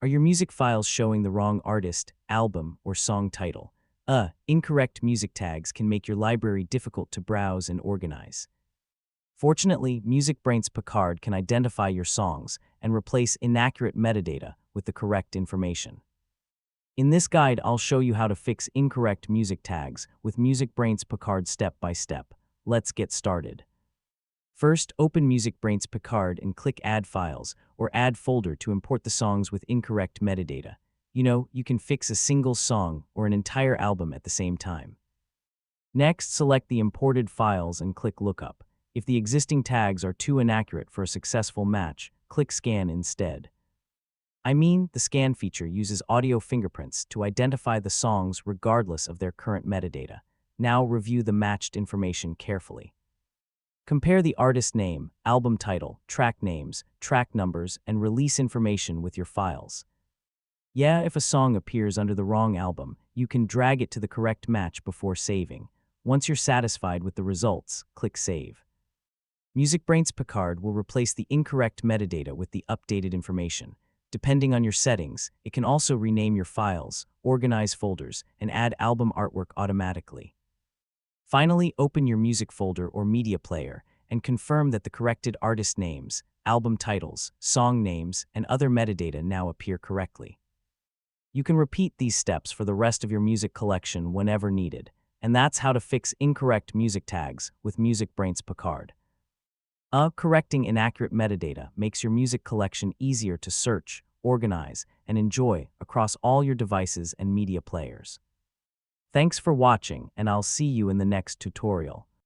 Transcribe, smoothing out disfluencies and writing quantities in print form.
Are your music files showing the wrong artist, album, or song title? Incorrect music tags can make your library difficult to browse and organize. Fortunately, MusicBrainz Picard can identify your songs and replace inaccurate metadata with the correct information. In this guide, I'll show you how to fix incorrect music tags with MusicBrainz Picard step by step. Let's get started. First, open MusicBrainz Picard and click Add Files or Add Folder to import the songs with incorrect metadata. You can fix a single song or an entire album at the same time. Next, select the imported files and click Lookup. If the existing tags are too inaccurate for a successful match, click Scan instead. The scan feature uses audio fingerprints to identify the songs regardless of their current metadata. Now review the matched information carefully. Compare the artist name, album title, track names, track numbers, and release information with your files. If a song appears under the wrong album, you can drag it to the correct match before saving. Once you're satisfied with the results, click Save. MusicBrainz Picard will replace the incorrect metadata with the updated information. Depending on your settings, it can also rename your files, organize folders, and add album artwork automatically. Finally, open your music folder or media player and confirm that the corrected artist names, album titles, song names, and other metadata now appear correctly. You can repeat these steps for the rest of your music collection whenever needed, and that's how to fix incorrect music tags with MusicBrainz Picard. Correcting inaccurate metadata makes your music collection easier to search, organize, and enjoy across all your devices and media players. Thanks for watching, and I'll see you in the next tutorial.